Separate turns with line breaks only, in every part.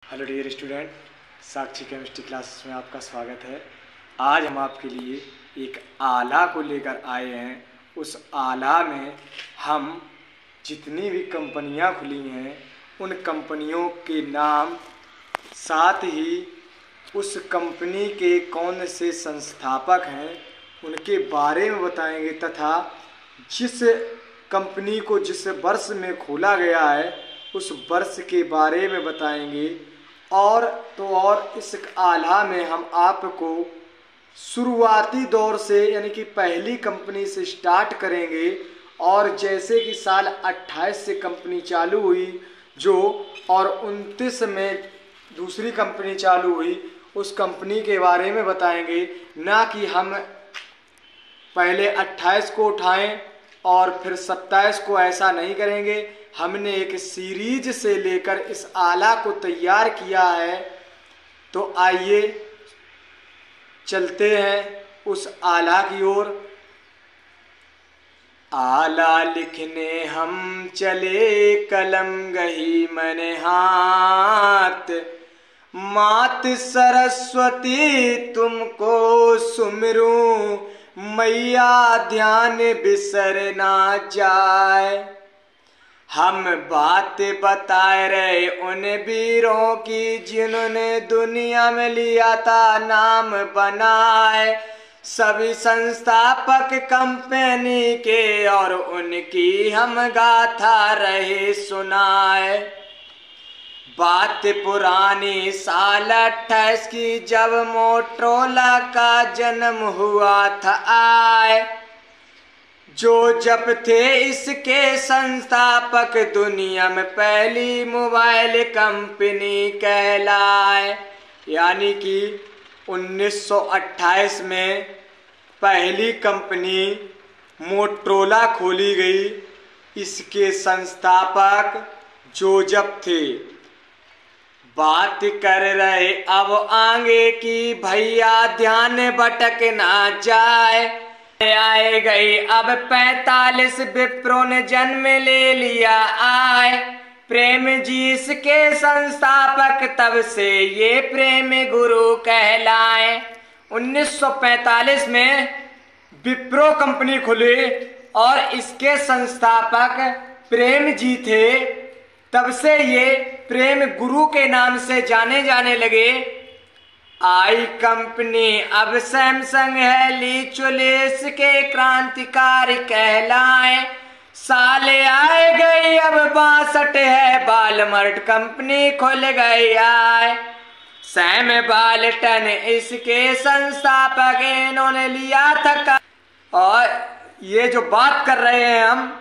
Hello dear student, साक्षी chemistry classes में आपका स्वागत है। आज हम आपके लिए एक आला को लेकर आए हैं। उस आला में हम जितनी भी कंपनियां खुली हैं उन कंपनियों के नाम, साथ ही उस कंपनी के कौन से संस्थापक हैं उनके बारे में बताएंगे तथा जिस कंपनी को जिस वर्ष में खोला गया है उस वर्ष के बारे में बताएंगे। और इस आला में हम आपको शुरुआती दौर से यानी कि पहली कंपनी से स्टार्ट करेंगे और जैसे कि साल 28 से कंपनी चालू हुई जो और 29 में दूसरी कंपनी चालू हुई उस कंपनी के बारे में बताएंगे। ना कि हम पहले 28 को उठाएं और फिर 27 को, ऐसा नहीं करेंगे। हमने एक सीरीज से लेकर इस आला को तैयार किया है। तो आइए चलते हैं उस आला की ओर। आला लिखने हम चले, कलम गही मन हाथ, मात सरस्वती तुमको सुमिरूं, मैया ध्यान बिसर ना जाए। हम बात बताए रहे उन वीरों की जिन्होंने दुनिया में लिया था नाम बनाए, सभी संस्थापक कंपनी के और उनकी हम गाथा रहे सुनाए। बात पुरानी साल 28 की जब मोटरोला का जन्म हुआ था आए, जो जब थे इसके संस्थापक दुनिया में पहली मोबाइल कंपनी कहलाए। यानी कि 1928 में पहली कंपनी मोटरोला खोली गई। इसके संस्थापक जोसेफ थे। बात कर रहे अब आगे की, भैया ध्यान भटक ना जाए। आए गई अब 45 विप्रों ने जन्म ले लिया आए, प्रेम जी इसके संस्थापक तब से ये प्रेम गुरु कहलाए। 1945 में विप्रो कंपनी खुली और इसके संस्थापक प्रेम जी थे। तब से ये प्रेम गुरु के नाम से जाने जाने लगे। आई कंपनी अब सैमसंग है, ली चुलिस के क्रांतिकारी कहलाए। साल आए गई अब 62 है, बालमर्ट कंपनी खुल गई आए। सैम बाल्टन इसके संस्थापक, इन्होंने लिया था। और ये जो बात कर रहे हैं हम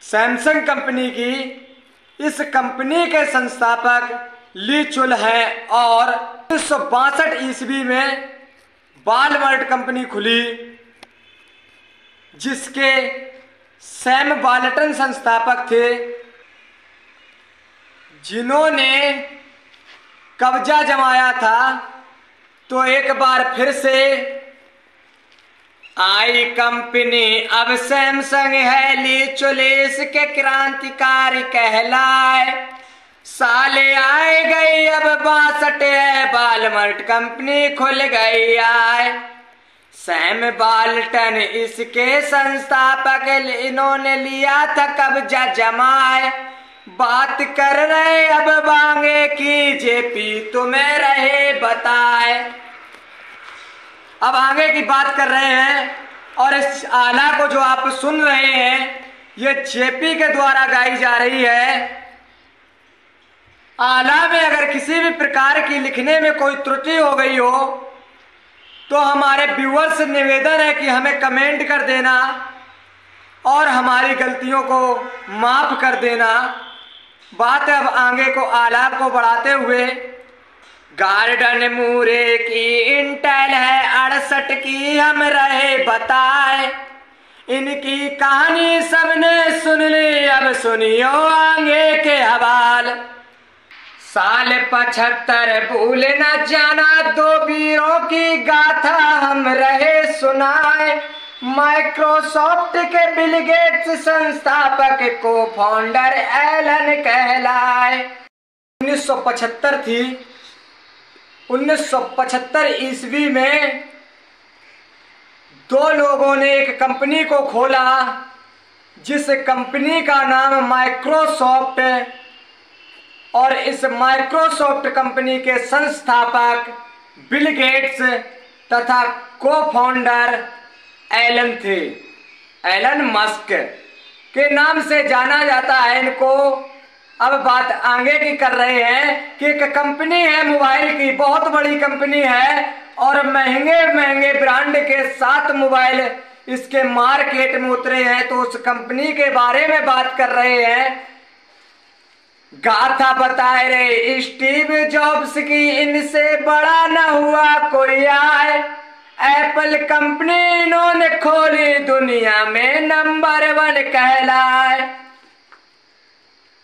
सैमसंग कंपनी की, इस कंपनी के संस्थापक ली चुल है और 1962 ईस्वी में बालमर्ट कंपनी खुली जिसके सैम बाल्टन संस्थापक थे, जिन्होंने कब्जा जमाया था। तो एक बार फिर से आई कंपनी अब सैमसंग है, ली चुलिस के क्रांतिकारी कहलाए। साल आए गई अब 62 है, बालमर्ट कंपनी खुल गई आए। सैम बाल्टन इसके संस्थापक, इन्होंने लिया था कब्जा जमाए। बात कर रहे अब बांगे की, जेपी तुम्हें रहे बताए। अब आगे की बात कर रहे हैं और इस आला को जो आप सुन रहे हैं ये जेपी के द्वारा गाई जा रही है। आला में अगर किसी भी प्रकार की लिखने में कोई त्रुटि हो गई हो तो हमारे व्यूअर्स से निवेदन है कि हमें कमेंट कर देना और हमारी गलतियों को माफ कर देना। बात अब आगे को आला को बढ़ाते हुए, गार्डन मूरे की इंटेल है 68 की हम रहे बताए। इनकी कहानी सबने सुन ली, अब सुनियो आगे के हवाल। साल 75 भूल न जाना, दो वीरों की गाथा हम रहे सुनाए। माइक्रोसॉफ्ट के बिल गेट्स संस्थापक को फाउंडर एलन कहलाए। 1975 थी। 1975 ईस्वी में दो लोगों ने एक कंपनी को खोला, जिस कंपनी का नाम माइक्रोसॉफ्ट है, और इस माइक्रोसॉफ्ट कंपनी के संस्थापक बिल गेट्स तथा को फाउंडर एलन थे। एलन मस्क के नाम से जाना जाता है इनको। अब बात आगे की कर रहे हैं कि एक कंपनी है मोबाइल की, बहुत बड़ी कंपनी है, और महंगे महंगे ब्रांड के 7 मोबाइल इसके मार्केट में उतरे हैं। तो उस कंपनी के बारे में बात कर रहे हैं। गाथा बताए रहे स्टीव जॉब्स की, इनसे बड़ा न हुआ कोई आए। एप्पल कंपनी इन्होंने खोली, दुनिया में नंबर 1 कहलाए।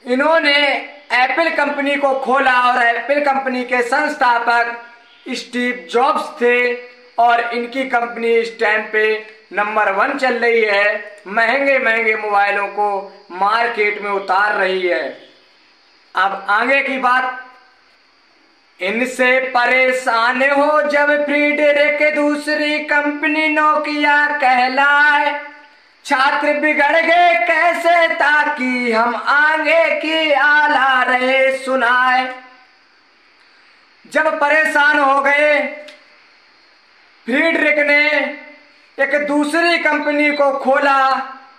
इन्होंने एप्पल कंपनी को खोला और एप्पल कंपनी के संस्थापक स्टीव जॉब्स थे, और इनकी कंपनी इस टाइम पे नंबर 1 चल रही है, महंगे महंगे मोबाइलों को मार्केट में उतार रही है। अब आगे की बात, इनसे परेशान हो जब फ्रीडरिक दूसरी कंपनी नोकिया कहलाए। छात्र बिगड़ गए कैसे ताकि हम आगे की आला रहे सुनाए। जब परेशान हो गए, फ्रीडरिक ने एक दूसरी कंपनी को खोला,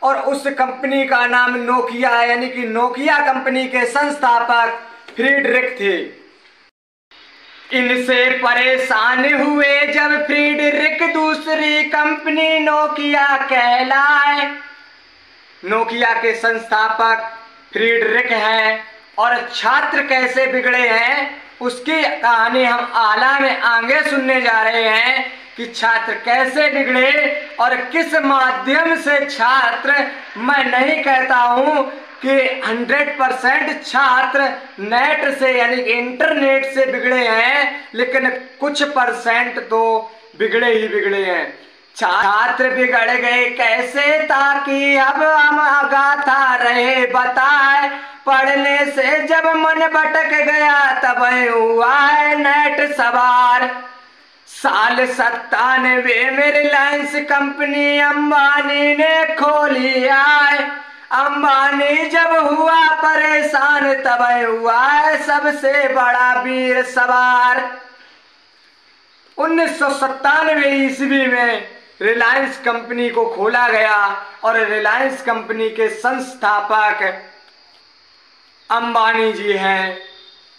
और उस कंपनी का नाम नोकिया है, यानी कि नोकिया कंपनी के संस्थापक फ्रीडरिक थे। इनसे परेशान हुए जब फ्रीडरिक दूसरी कंपनी नोकिया कहलाए। नोकिया के संस्थापक फ्रीडरिक हैं, और छात्र कैसे बिगड़े हैं उसकी कहानी हम आला में आगे सुनने जा रहे हैं कि छात्र कैसे बिगड़े और किस माध्यम से छात्र, मैं नहीं कहता हूं कि 100% छात्र नेट से यानी इंटरनेट से बिगड़े हैं, लेकिन कुछ % तो बिगड़े ही बिगड़े हैं। छात्र बिगड़ गए कैसे ताकि अब हम गाथा रहे बताए। पढ़ने से जब मन भटक गया तब हुआ है नेट सवार। साल 97 में रिलायंस कंपनी अंबानी ने खोली आए। अंबानी जब हुआ परेशान तब हुआ है सबसे बड़ा वीर सवार। 1997 ईस्वी में रिलायंस कंपनी को खोला गया, और रिलायंस कंपनी के संस्थापक अंबानी जी हैं।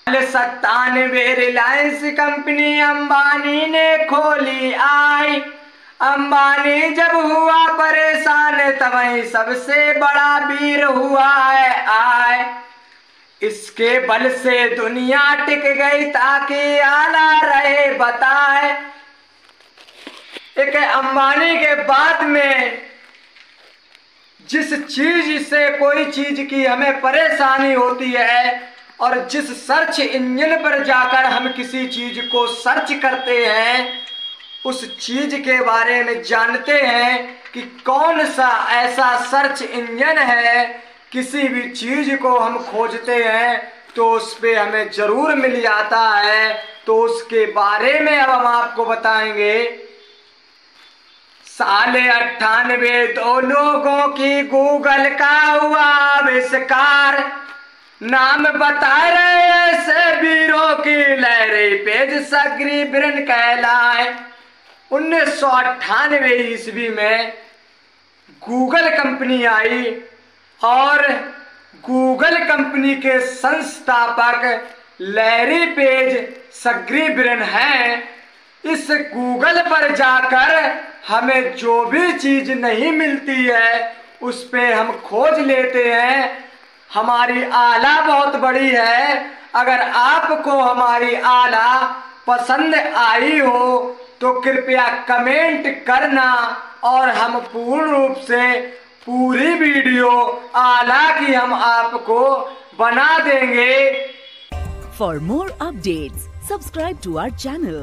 97 रिलायंस कंपनी अंबानी ने खोली आई। अंबानी जब हुआ परेशान तब ही सबसे बड़ा वीर हुआ है आए। इसके बल से दुनिया टिक गई ताकि आला रहे बताए। एक अंबानी के बाद में जिस चीज से कोई चीज की हमें परेशानी होती है, और जिस सर्च इंजन पर जाकर हम किसी चीज को सर्च करते हैं, उस चीज के बारे में जानते हैं कि कौन सा ऐसा सर्च इंजन है, किसी भी चीज को हम खोजते हैं तो उस पे हमें जरूर मिल जाता है। तो उसके बारे में अब हम आपको बताएंगे। साल 98 दो लोगों की गूगल का हुआ आविष्कार। नाम बता रहे ऐसे वीरों की लहरी पेज सग्री बिरन कहलाए। 1998 ईस्वी में गूगल कंपनी आई, और गूगल कंपनी के संस्थापक लैरी पेज सग्री बिरन हैं। इस गूगल पर जाकर हमें जो भी चीज नहीं मिलती है उस पे हम खोज लेते हैं। हमारी आला बहुत बड़ी है। अगर आपको हमारी आला पसंद आई हो तो कृपया कमेंट करना, और हम पूर्ण रूप से पूरी वीडियो आला की हम आपको बना देंगे।
For more updates, subscribe to our channel